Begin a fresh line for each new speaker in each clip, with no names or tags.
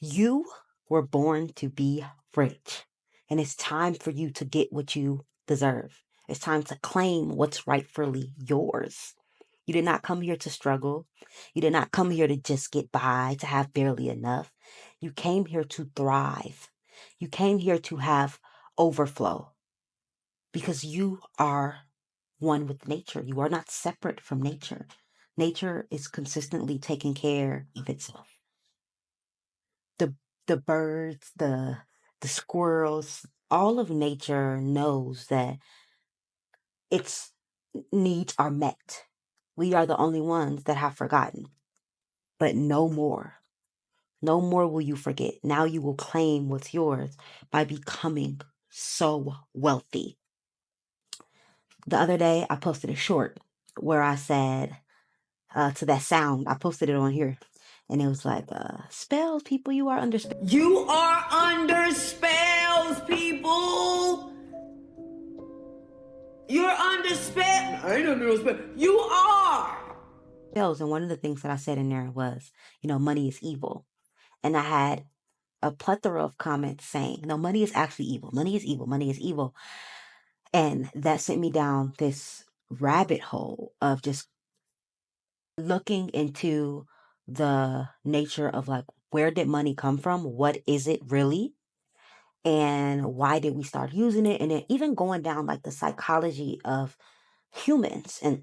You were born to be rich, and it's time for you to get what you deserve. It's time to claim what's rightfully yours. You did not come here to struggle. You did not come here to just get by, to have barely enough. You came here to thrive. You came here to have overflow because you are one with nature. You are not separate from nature. Nature is consistently taking care of itself. the the birds, the squirrels, all of nature knows that its needs are met. We are the only ones that have forgotten. But no more. No more will you forget. Now you will claim what's yours by becoming so wealthy. The other day I posted a short where I said to that sound, I posted it on here. And it was like, spells, people, you are under spell.
You are under spells, people. You're under spell. I ain't under no spell. You are.
Spells. And one of the things that I said in there was, money is evil. And I had a plethora of comments saying, no, money is actually evil. Money is evil. Money is evil. And that sent me down this rabbit hole of just looking into the nature of like, where did money come from? What is it really? And why did we start using it? And then even going down like the psychology of humans and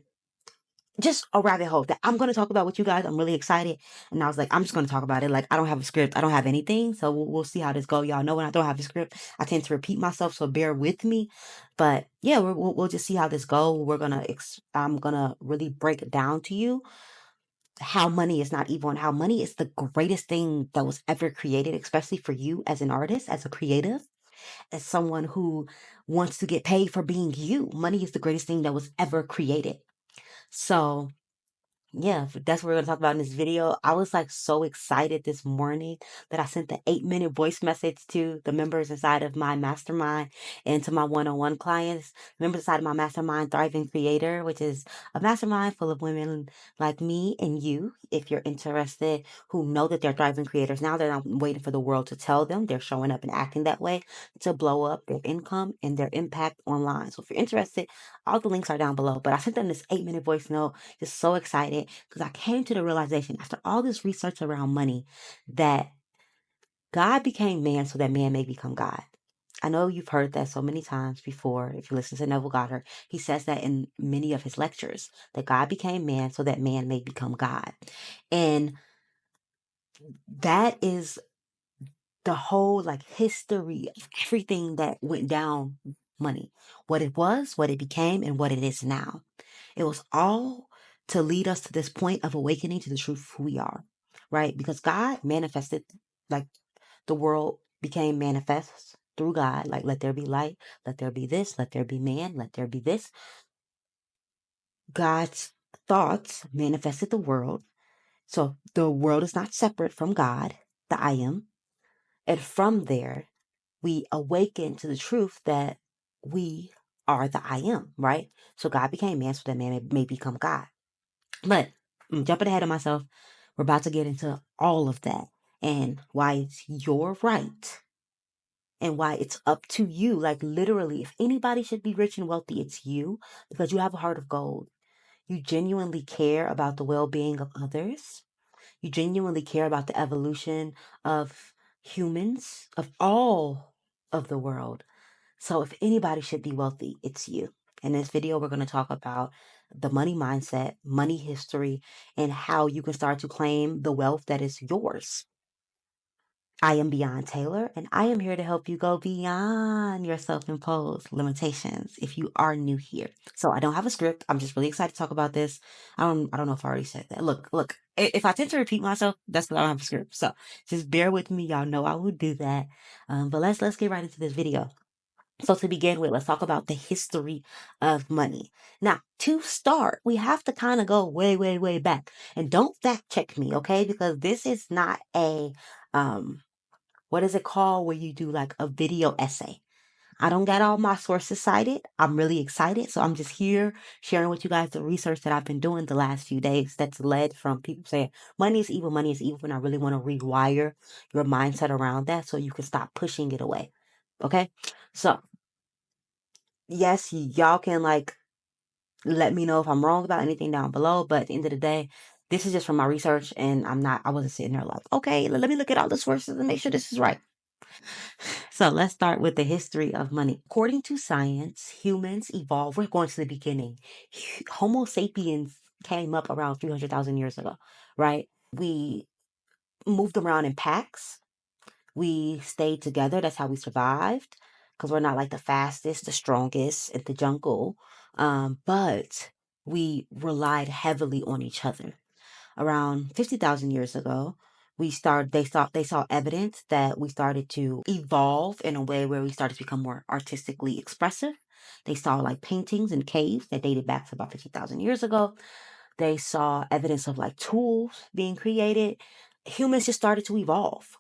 just a rabbit hole that I'm going to talk about with you guys. I'm really excited. And I was like, I'm just going to talk about it. Like, I don't have a script. I don't have anything. So we'll see how this go. Y'all know when I don't have a script, I tend to repeat myself. So bear with me. But yeah, we'll just see how this go. I'm going to really break it down to you how money is not evil and how money is the greatest thing that was ever created, especially for you as an artist, as a creative, as someone who wants to get paid for being you. Money is the greatest thing that was ever created. So yeah, that's what we're gonna talk about in this video. I was like so excited this morning that I sent the 8-minute voice message to the members inside of my mastermind and to my one-on-one clients. Members inside of my mastermind, Thriving Creator, which is a mastermind full of women like me and you, if you're interested, who know that they're thriving creators. Now they're not waiting for the world to tell them. They're showing up and acting that way to blow up their income and their impact online. So if you're interested, all the links are down below. But I sent them this 8-minute voice note, just so excited because I came to the realization after all this research around money that God became man so that man may become God. I know you've heard that so many times before. If you listen to Neville Goddard, he says that in many of his lectures, that God became man so that man may become God. And that is the whole like history of everything that went down money, what it was, what it became, and what it is now. It was all to lead us to this point of awakening to the truth of who we are, right? Because God manifested, like the world became manifest through God, like let there be light, let there be this, let there be man, let there be this. God's thoughts manifested the world. So the world is not separate from God, the I am. And from there, we awaken to the truth that we are the I am, right? So God became man so that man may become God. But I'm jumping ahead of myself. We're about to get into all of that and why it's your right and why it's up to you. Like literally, if anybody should be rich and wealthy, it's you because you have a heart of gold. You genuinely care about the well-being of others. You genuinely care about the evolution of humans, of all of the world. So if anybody should be wealthy, it's you. In this video, we're going to talk about the money mindset, money history, and how you can start to claim the wealth that is yours. I am Beyond Taylor, and I am here to help you go beyond your self-imposed limitations if you are new here. So I don't have a script. I'm just really excited to talk about this. I don't know if I already said that. Look, if I tend to repeat myself, that's because I don't have a script. So just bear with me. Y'all know I will do that. But let's get right into this video. So to begin with, let's talk about the history of money. Now, to start, we have to kind of go way, way, way back. And don't fact check me, okay? Because this is not a what is it called where you do like a video essay? I don't got all my sources cited. I'm really excited. So I'm just here sharing with you guys the research that I've been doing the last few days that's led from people saying money is evil. And I really want to rewire your mindset around that so you can stop pushing it away. Okay. So, yes, y'all can like let me know if I'm wrong about anything down below. But at the end of the day, this is just from my research. And I wasn't sitting there like, okay, let me look at all the sources and make sure this is right. So let's start with the history of money. According to science, humans evolved. We're going to the beginning. Homo sapiens came up around 300,000 years ago, right? We moved around in packs. We stayed together. That's how we survived because we're not like the fastest, the strongest in the jungle. But we relied heavily on each other. Around 50,000 years ago, they saw evidence that we started to evolve in a way where we started to become more artistically expressive. They saw like paintings in caves that dated back to about 50,000 years ago. They saw evidence of like tools being created. Humans just started to evolve,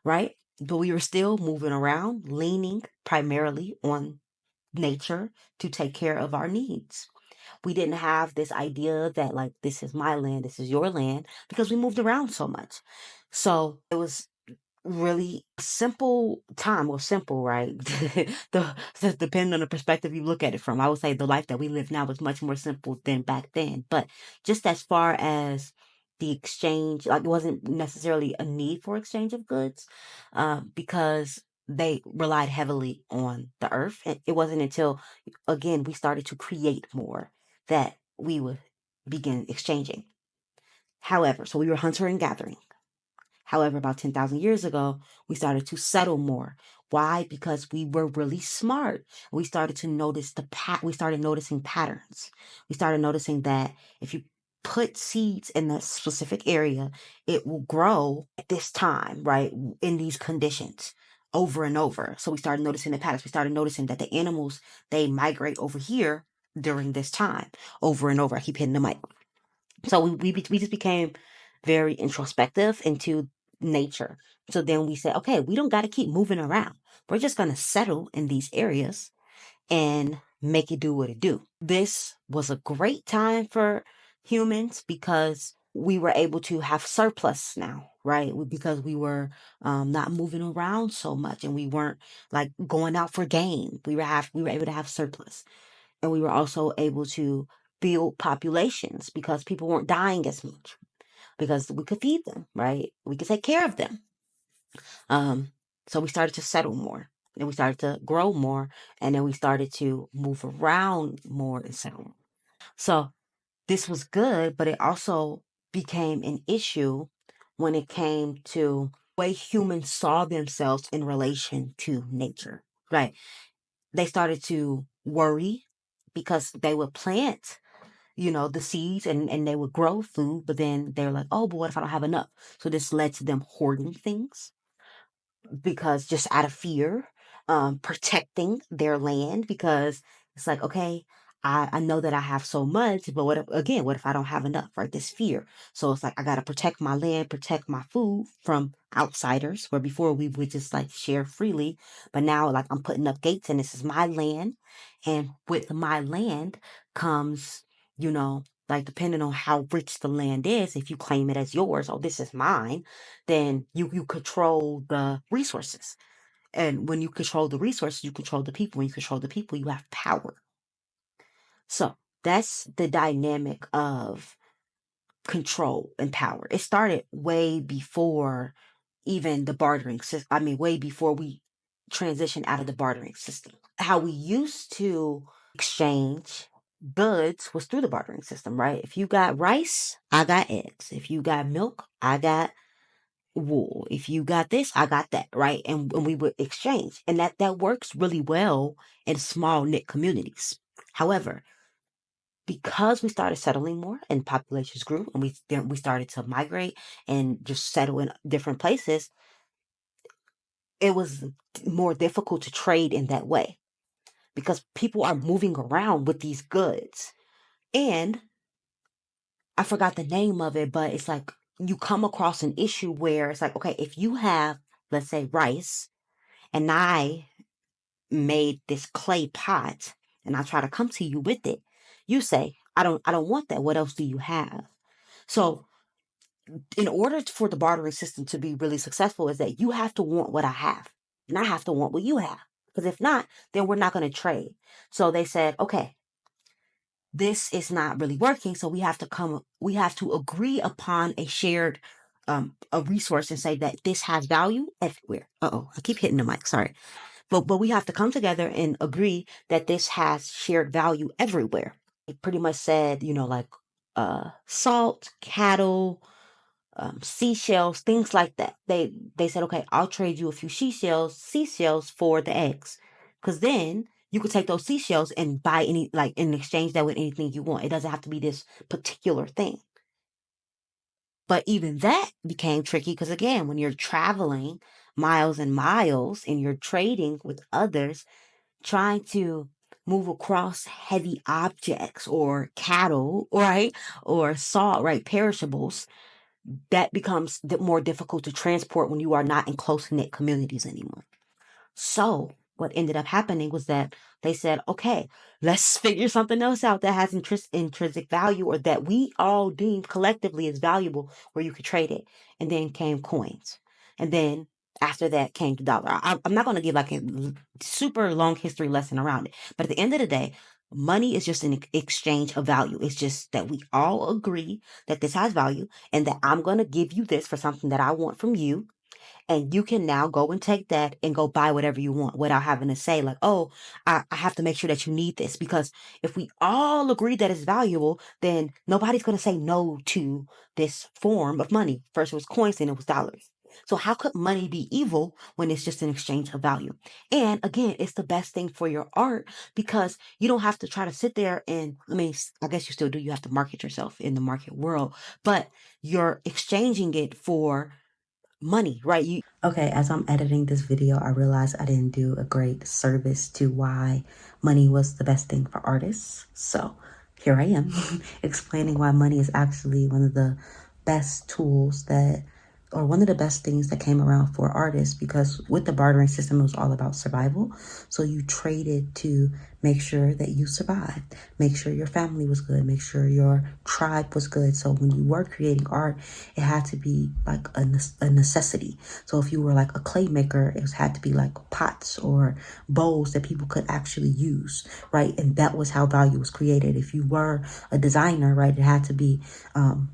right? But we were still moving around, leaning primarily on nature to take care of our needs. We didn't have this idea that like this is my land, this is your land, because we moved around so much. So it was really simple time. Well, simple, right? Depending on the perspective you look at it from. I would say the life that we live now is much more simple than back then. But just as far as the exchange, like it wasn't necessarily a need for exchange of goods, because they relied heavily on the earth. It wasn't until again we started to create more that we would begin exchanging. However, so we were hunter and gathering. However, about 10,000 years ago, we started to settle more. Why? Because we were really smart. We started to notice we started noticing patterns. We started noticing that if you put seeds in a specific area, it will grow at this time, right? In these conditions over and over. So we started noticing the patterns. We started noticing that the animals, they migrate over here during this time over and over. I keep hitting the mic. So we just became very introspective into nature. So then we said, okay, we don't got to keep moving around. We're just going to settle in these areas and make it do what it do. This was a great time for humans because we were able to have surplus now, right? Because we were not moving around so much and we weren't like going out for game. We were able to have surplus. And we were also able to build populations because people weren't dying as much because we could feed them, right? We could take care of them. Um, so we started to settle more and we started to grow more and then we started to move around more and settle more. So this was good, but it also became an issue when it came to the way humans saw themselves in relation to nature, right? They started to worry because they would plant the seeds and they would grow food, but then they're like, oh, but what if I don't have enough? So this led to them hoarding things because just out of fear, protecting their land because it's like, okay, I know that I have so much, but what if I don't have enough, right? This fear. So it's like, I got to protect my land, protect my food from outsiders, where before we would just like share freely. But now like I'm putting up gates and this is my land. And with my land comes, like depending on how rich the land is, if you claim it as yours, oh, this is mine, then you control the resources. And when you control the resources, you control the people. When you control the people, you have power. So that's the dynamic of control and power. It started way before even the bartering system. I mean, way before we transitioned out of the bartering system. How we used to exchange goods was through the bartering system, right? If you got rice, I got eggs. If you got milk, I got wool. If you got this, I got that, right? And we would exchange. And that works really well in small knit communities. However, because we started settling more and populations grew and we started to migrate and just settle in different places, it was more difficult to trade in that way because people are moving around with these goods. And I forgot the name of it, but it's like you come across an issue where it's like, okay, if you have, let's say, rice, and I made this clay pot and I try to come to you with it, you say, I don't want that. What else do you have? So in order for the bartering system to be really successful is that you have to want what I have and I have to want what you have. Because if not, then we're not going to trade. So they said, okay, this is not really working. So we have to agree upon a shared a resource and say that this has value everywhere. Uh-oh, I keep hitting the mic, sorry. But we have to come together and agree that this has shared value everywhere. It pretty much said, like salt, cattle, seashells, things like that. They said, okay, I'll trade you a few seashells for the eggs, because then you could take those seashells and buy any like in exchange that with anything you want. It doesn't have to be this particular thing. But even that became tricky because again, when you're traveling miles and miles and you're trading with others, trying to move across heavy objects or cattle, right, or salt, right, perishables that becomes more difficult to transport when you are not in close knit communities anymore. So what ended up happening was that they said, okay, let's figure something else out that has intrinsic value or that we all deem collectively as valuable where you could trade it. And then came coins. And then after that came the dollar. I'm not going to give like a super long history lesson around it. But at the end of the day, money is just an exchange of value. It's just that we all agree that this has value and that I'm going to give you this for something that I want from you, and you can now go and take that and go buy whatever you want without having to say like, oh, I have to make sure that you need this. Because if we all agree that it's valuable, then nobody's going to say no to this form of money. First it was coins, then it was dollars. So how could money be evil when it's just an exchange of value? And again, it's the best thing for your art because you don't have to try to sit there and, I mean, I guess you still do. You have to market yourself in the market world, but you're exchanging it for money, right? Okay, as I'm editing this video, I realized I didn't do a great service to why money was the best thing for artists. So here I am explaining why money is actually one of the best tools that, or one of the best things that came around for artists, because with the bartering system, it was all about survival. So you traded to make sure that you survived, make sure your family was good, make sure your tribe was good. So when you were creating art, it had to be like a necessity. So if you were like a clay maker, it had to be like pots or bowls that people could actually use, right? And that was how value was created. If you were a designer, right, it had to be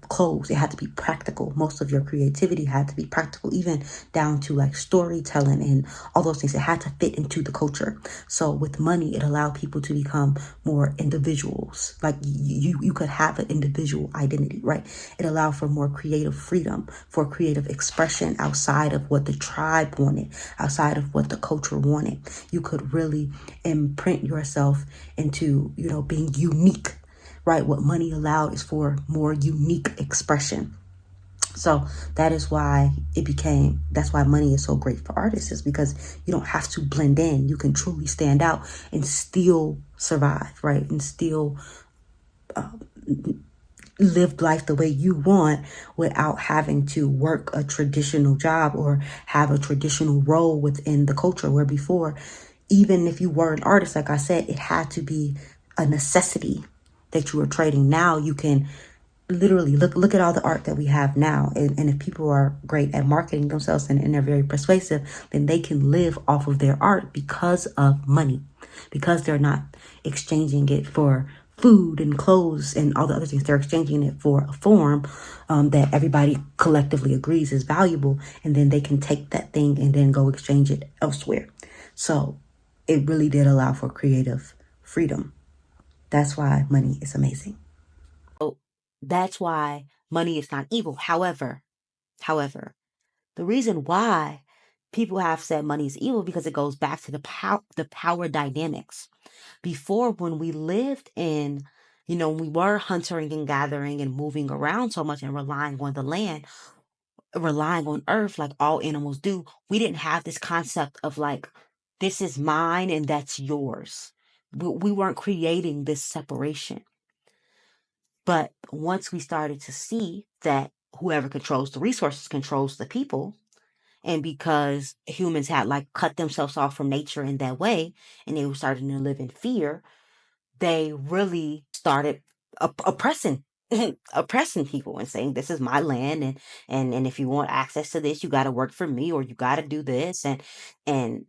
clothes. It had to be practical. Most of your creativity had to be practical, even down to like storytelling and all those things. It had to fit into the culture. So with money, it allowed people to become more individuals. Like you could have an individual identity, right? It allowed for more creative freedom, for creative expression outside of what the tribe wanted, outside of what the culture wanted. You could really imprint yourself into, being unique, right? What money allowed is for more unique expression. So that is why that's why money is so great for artists, is because you don't have to blend in. You can truly stand out and still survive, right? And still live life the way you want without having to work a traditional job or have a traditional role within the culture, where before, even if you were an artist, like I said, it had to be a necessity that you were trading. Now you can literally look at all the art that we have now, and if people are great at marketing themselves and they're very persuasive, then they can live off of their art because of money, because they're not exchanging it for food and clothes and all the other things. They're exchanging it for a form that everybody collectively agrees is valuable, and then they can take that thing and then go exchange it elsewhere. So it really did allow for creative freedom. That's why money is amazing. So that's why money is not evil. However, the reason why people have said money is evil because it goes back to the power dynamics. Before, when we lived in, we were hunting and gathering and moving around so much and relying on the land, relying on earth like all animals do, we didn't have this concept of like, this is mine and that's yours. We weren't creating this separation. But once we started to see that whoever controls the resources controls the people, And because humans had like cut themselves off from nature in that way, and they were starting to live in fear, they really started oppressing oppressing people and saying this is my land, and if you want access to this you got to work for me, or you got to do this, and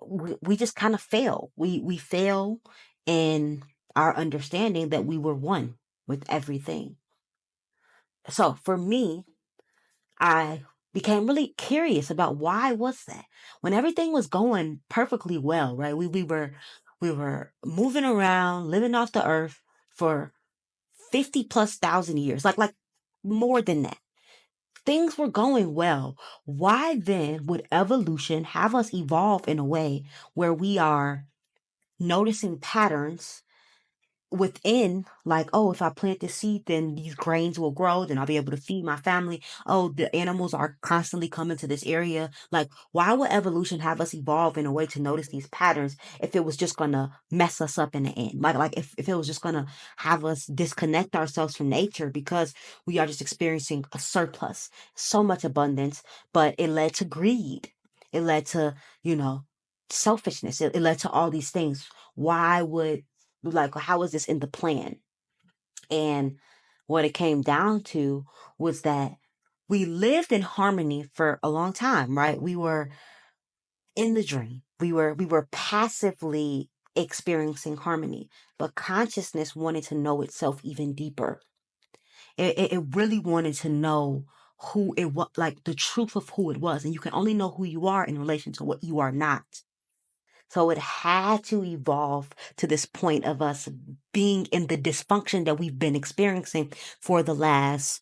we just kind of fail, we fail in our understanding that we were one with everything. So for me, I became really curious about why was that, when everything was going perfectly well, right? We were moving around, living off the earth for 50 plus thousand years, like more than that. Things were going well. Why then would evolution have us evolve in a way where we are noticing patterns within, like, oh, if I plant this seed then these grains will grow, then I'll be able to feed my family. Oh, the animals are constantly coming to this area. Like, why would evolution have us evolve in a way to notice these patterns if it was just gonna mess us up in the end, like if it was just gonna have us disconnect ourselves from nature because we are just experiencing a surplus, so much abundance, but it led to greed, it led to, you know, selfishness, it led to all these things. Why would, like, how is this in the plan? And what it came down to was that we lived in harmony for a long time, right? We were in the dream. We were passively experiencing harmony, but consciousness wanted to know itself even deeper. It really wanted to know who it was, like the truth of who it was. And you can only know who you are in relation to what you are not. So it had to evolve to this point of us being in the dysfunction that we've been experiencing for the last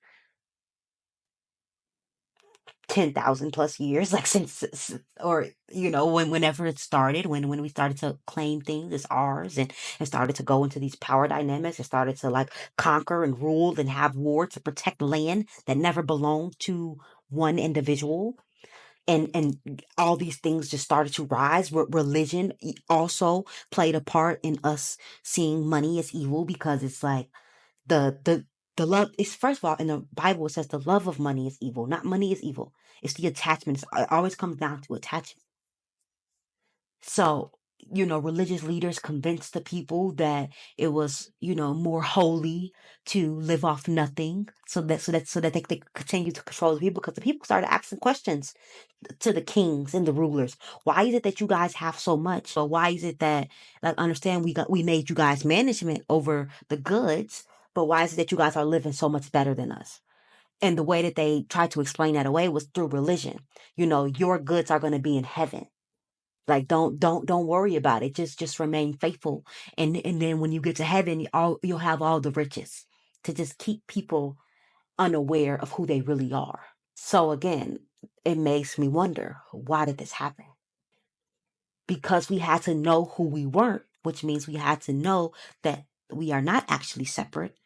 10,000 plus years, like or, whenever it started, when we started to claim things as ours, and started to go into these power dynamics, and started to like conquer and rule and have war to protect land that never belonged to one individual. And all these things just started to rise. Religion also played a part in us seeing money as evil, because it's like the love is, first of all, in the Bible it says the love of money is evil, not money is evil. It's the attachment. It always comes down to attachment. So, religious leaders convinced the people that it was, more holy to live off nothing, so that they could continue to control the people, because the people started asking questions to the kings and the rulers. Why is it that you guys have so much? Or why is it that, like, understand, we made you guys management over the goods, but why is it that you guys are living so much better than us? And the way that they tried to explain that away was through religion. Your goods are going to be in heaven. Like, don't worry about it. Just remain faithful. And then when you get to heaven, you'll have all the riches, to just keep people unaware of who they really are. So again, it makes me wonder, why did this happen? Because we had to know who we weren't, which means we had to know that we are not actually separate.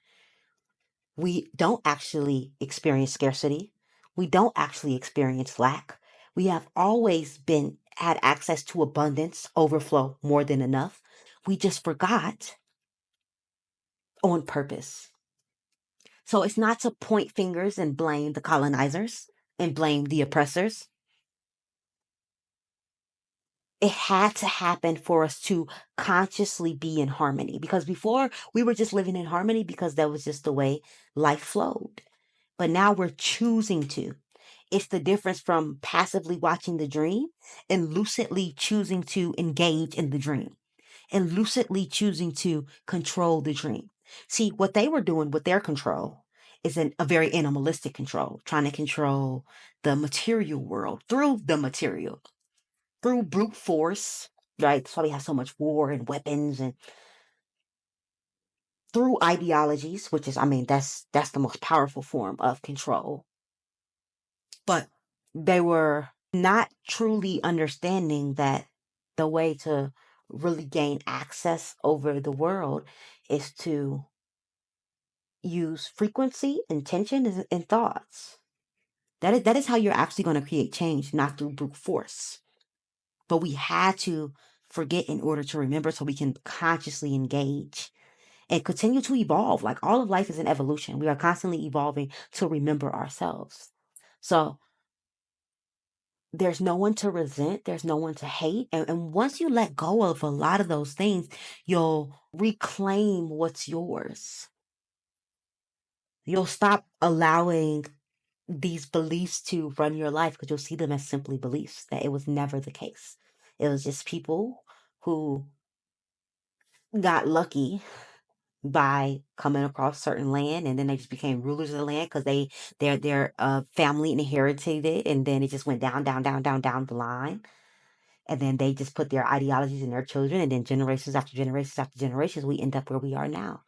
We don't actually experience scarcity. We don't actually experience lack. We have always been had access to abundance, overflow, more than enough. We just forgot on purpose. So it's not to point fingers and blame the colonizers and blame the oppressors. It had to happen for us to consciously be in harmony, because before we were just living in harmony because that was just the way life flowed. But now we're choosing to. It's the difference from passively watching the dream and lucidly choosing to engage in the dream, and lucidly choosing to control the dream. See, what they were doing with their control is a very animalistic control, trying to control the material world through the material, through brute force, right? That's why we have so much war and weapons, and through ideologies, which is, I mean, that's the most powerful form of control. But they were not truly understanding that the way to really gain access over the world is to use frequency, intention, and thoughts. That is how you're actually going to create change, not through brute force. But we had to forget in order to remember, so we can consciously engage and continue to evolve. Like, all of life is an evolution. We are constantly evolving to remember ourselves. So there's no one to resent, there's no one to hate. And once you let go of a lot of those things, you'll reclaim what's yours. You'll stop allowing these beliefs to run your life because you'll see them as simply beliefs, that it was never the case. It was just people who got lucky by coming across certain land, and then they just became rulers of the land because their family inherited it, and then it just went down, down, down, down, down the line. And then they just put their ideologies in their children, and then generations after generations after generations, we end up where we are now.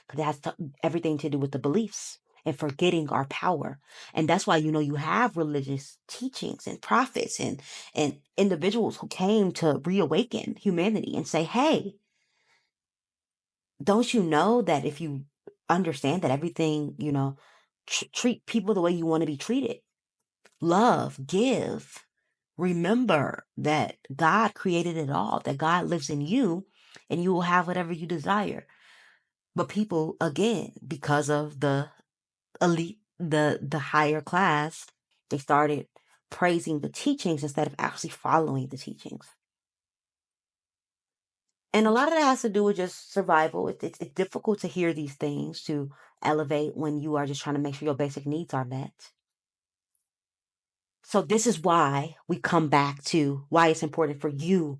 Because it has everything to do with the beliefs and forgetting our power. And that's why, you have religious teachings and prophets and individuals who came to reawaken humanity and say, hey, don't you know that if you understand that everything, treat people the way you want to be treated, love, give, remember that God created it all, that God lives in you, and you will have whatever you desire. But people, again, because of the elite, the higher class, they started praising the teachings instead of actually following the teachings. And a lot of that has to do with just survival. It's difficult to hear these things, to elevate when you are just trying to make sure your basic needs are met. So this is why we come back to why it's important for you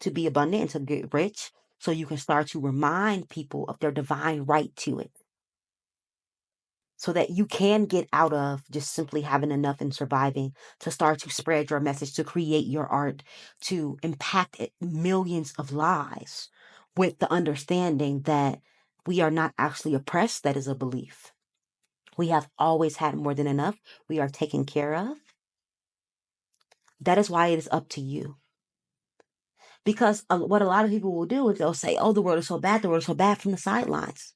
to be abundant and to get rich, so you can start to remind people of their divine right to it. So that you can get out of just simply having enough and surviving, to start to spread your message, to create your art, to impact millions of lives, with the understanding that we are not actually oppressed. That is a belief. We have always had more than enough. We are taken care of. That is why it is up to you. Because what a lot of people will do is they'll say, oh, the world is so bad, the world is so bad, from the sidelines.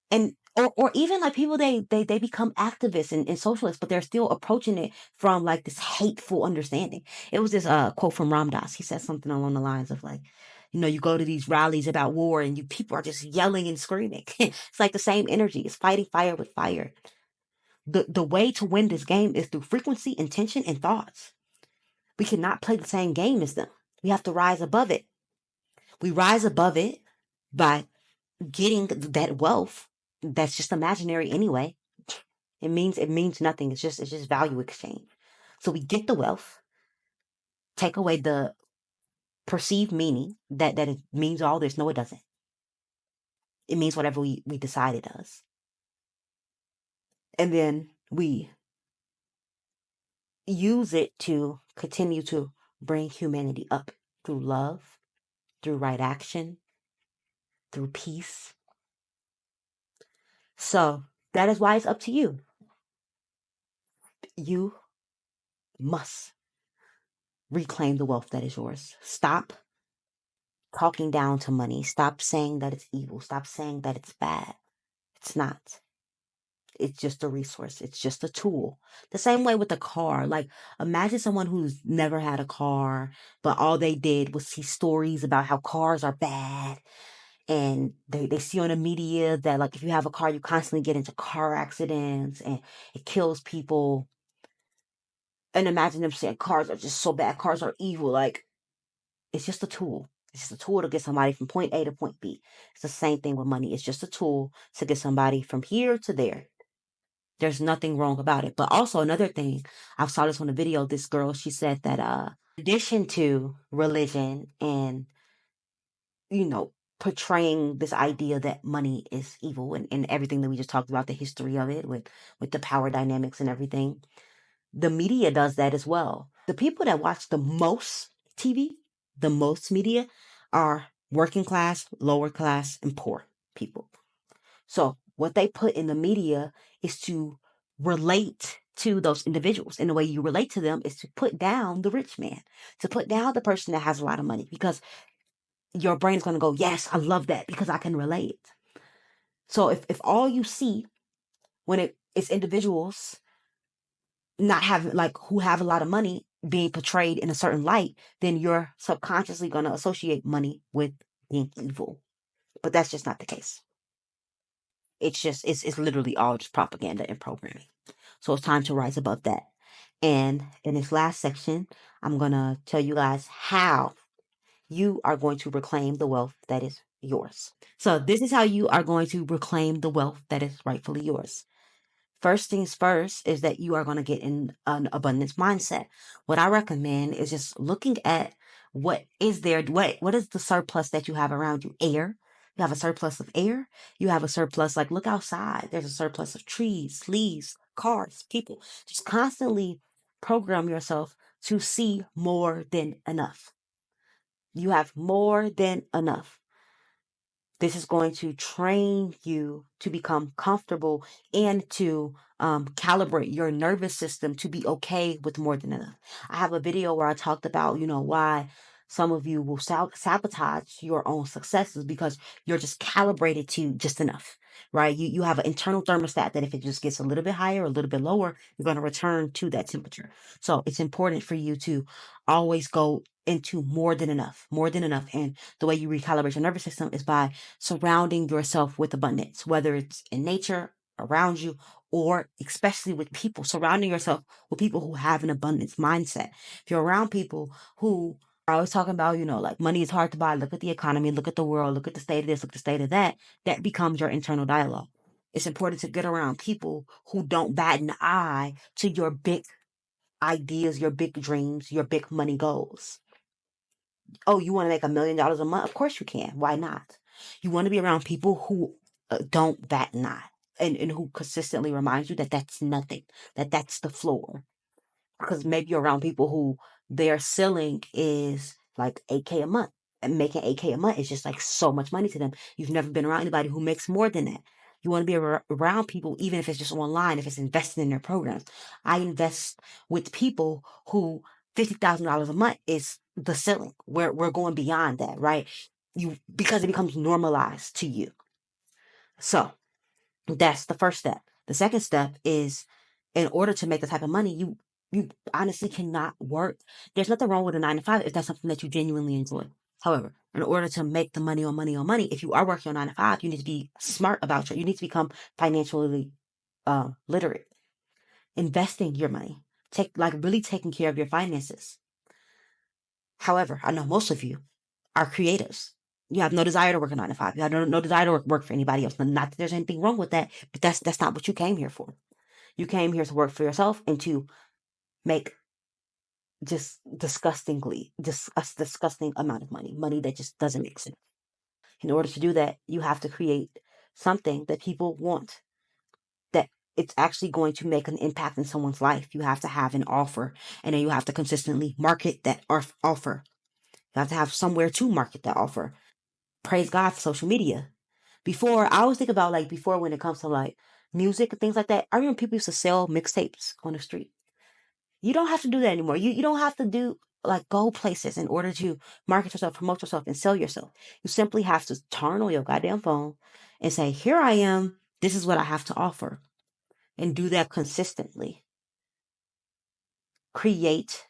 And or even like people, they become activists and socialists, but they're still approaching it from like this hateful understanding. It was this quote from Ram Dass. He said something along the lines of like, you go to these rallies about war and people are just yelling and screaming. It's like the same energy. It's fighting fire with fire. The way to win this game is through frequency, intention, and thoughts. We cannot play the same game as them. We have to rise above it. We rise above it by getting that wealth that's just imaginary anyway. It means nothing. It's just value exchange. So we get the wealth, take away the perceived meaning that it means all this. No, it doesn't. It means whatever we decide it does. And then we use it to continue to bring humanity up through love, through right action, through peace. So that is why it's up to you. You must reclaim the wealth that is yours. Stop talking down to money. Stop saying that it's evil. Stop saying that it's bad. It's not. It's just a resource. It's just a tool. The same way with a car. Like, imagine someone who's never had a car, but all they did was see stories about how cars are bad. And they see on the media that, like, if you have a car, you constantly get into car accidents and it kills people. And imagine them saying cars are just so bad. Cars are evil. Like, it's just a tool. It's just a tool to get somebody from point A to point B. It's the same thing with money. It's just a tool to get somebody from here to there. There's nothing wrong about it. But also another thing, I saw this on a video. This girl, she said that in addition to religion and, portraying this idea that money is evil, and everything that we just talked about, the history of it with the power dynamics and everything, the media does that as well. The people that watch the most TV, the most media, are working class, lower class, and poor people. So what they put in the media is to relate to those individuals. And the way you relate to them is to put down the rich man, to put down the person that has a lot of money, because your brain is going to go, yes, I love that because I can relate. So if all you see when it's individuals not having, like, who have a lot of money being portrayed in a certain light, then you're subconsciously going to associate money with being evil. But that's just not the case. It's literally all just propaganda and programming. So it's time to rise above that. And in this last section, I'm going to tell you guys how you are going to reclaim the wealth that is yours. So this is how you are going to reclaim the wealth that is rightfully yours. First things first is that you are going to get in an abundance mindset. What I recommend is just looking at what is there, what is the surplus that you have around you? Air. You have a surplus of air. You have a surplus, like look outside. There's a surplus of trees, leaves, cars, people. Just constantly program yourself to see more than enough. You have more than enough. This is going to train you to become comfortable and to calibrate your nervous system to be okay with more than enough. I have a video where I talked about, why some of you will sabotage your own successes because you're just calibrated to just enough, right? You have an internal thermostat that if it just gets a little bit higher or a little bit lower, you're going to return to that temperature. So it's important for you to always go into more than enough, more than enough. And the way you recalibrate your nervous system is by surrounding yourself with abundance, whether it's in nature, around you, or especially with people, surrounding yourself with people who have an abundance mindset. If you're around people who are always talking about, like money is hard to buy, look at the economy, look at the world, look at the state of this, look at the state of that, that becomes your internal dialogue. It's important to get around people who don't bat an eye to your big ideas, your big dreams, your big money goals. Oh, you want to make $1 million a month? Of course you can. Why not? You want to be around people who don't bat an eye and who consistently remind you that that's nothing, that that's the floor. Because maybe you're around people who their ceiling is like 8K a month. And making 8K a month is just like so much money to them. You've never been around anybody who makes more than that. You want to be around people, even if it's just online, if it's investing in their programs. I invest with people who $50,000 a month is the ceiling. We're going beyond that, right? Because it becomes normalized to you. So that's the first step. The second step is in order to make the type of money, you honestly cannot work. There's nothing wrong with a 9 to 5 if that's something that you genuinely enjoy. However, in order to make the money on money on money, if you are working on 9 to 5, you need to be smart about you need to become financially literate. Investing your money. Really taking care of your finances. However, I know most of you are creatives. You have no desire to work a 9 to 5. You have no desire to work for anybody else. Not that there's anything wrong with that, but that's not what you came here for. You came here to work for yourself and to make just a disgusting amount of money that just doesn't make sense. In order to do that, you have to create something that people want, that it's actually going to make an impact in someone's life. You have to have an offer, and then you have to consistently market that offer. You have to have somewhere to market that offer. Praise God for social media. Before, I always think about before when it comes to music and things like that. I remember people used to sell mixtapes on the street. You don't have to do that anymore. You don't have to do go places in order to market yourself, promote yourself, and sell yourself. You simply have to turn on your goddamn phone and say, here I am. This is what I have to offer. And do that consistently. Create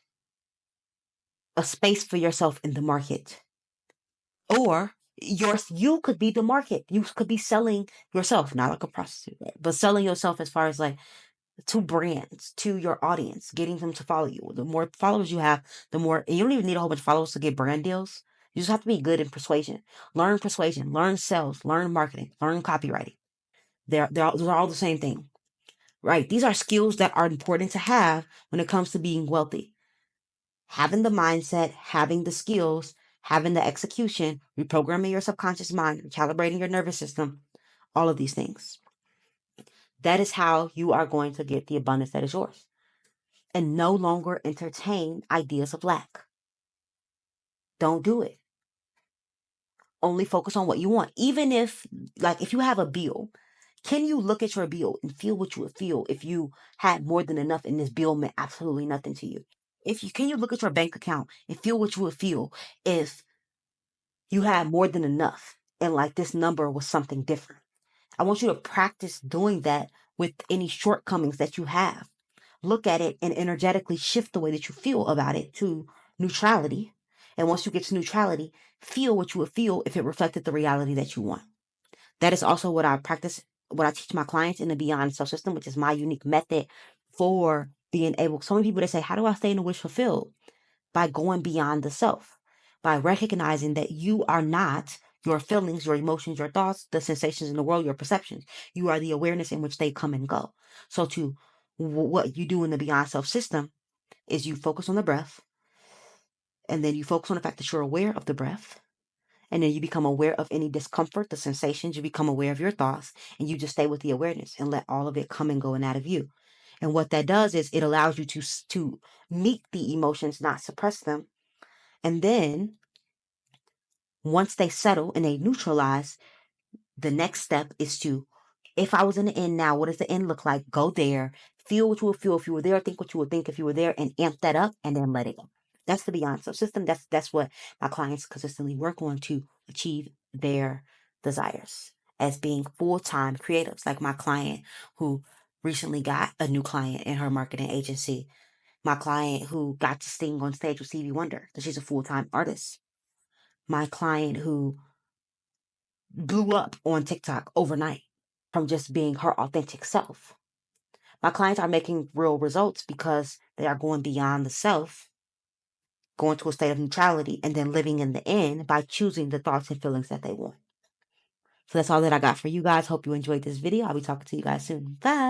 a space for yourself in the market. Or you could be the market. You could be selling yourself, not like a prostitute, right? But selling yourself as far as to brands, to your audience, getting them to follow you. The more followers you have, the more, and you don't even need a whole bunch of followers to get brand deals. You just have to be good in persuasion. Persuasion, learn sales, learn marketing, learn copywriting. Those are all the same thing, right? These are skills that are important to have when it comes to being wealthy. Having the mindset, having the skills, having the execution, reprogramming your subconscious mind, recalibrating your nervous system, all of these things. That is how you are going to get the abundance that is yours. And no longer entertain ideas of lack. Don't do it. Only focus on what you want. Even if you have a bill, can you look at your bill and feel what you would feel if you had more than enough and this bill meant absolutely nothing to you? Can you look at your bank account and feel what you would feel if you had more than enough and this number was something different? I want you to practice doing that with any shortcomings that you have. Look at it and energetically shift the way that you feel about it to neutrality. And once you get to neutrality, feel what you would feel if it reflected the reality that you want. That is also what I practice, what I teach my clients in the Beyond Self System, which is my unique method for being able, so many people, they say, how do I stay in the wish fulfilled? By going beyond the self, by recognizing that you are not your feelings, your emotions, your thoughts, the sensations in the world, your perceptions. You are the awareness in which they come and go. So to what you do in the beyond self system is you focus on the breath, and then you focus on the fact that you're aware of the breath. And then you become aware of any discomfort, the sensations, you become aware of your thoughts, and you just stay with the awareness and let all of it come and go and out of you. And what that does is it allows you to meet the emotions, not suppress them. And then once they settle and they neutralize, the next step is to, if I was in the end now, what does the end look like? Go there, feel what you would feel if you were there, think what you would think if you were there, and amp that up and then let it go. That's the beyond self system. That's what my clients consistently work on to achieve their desires as being full-time creatives. Like my client who recently got a new client in her marketing agency. My client who got to sing on stage with Stevie Wonder, that she's a full-time artist. My client who blew up on TikTok overnight from just being her authentic self. My clients are making real results because they are going beyond the self, going to a state of neutrality, and then living in the end by choosing the thoughts and feelings that they want. So that's all that I got for you guys. Hope you enjoyed this video. I'll be talking to you guys soon. Bye.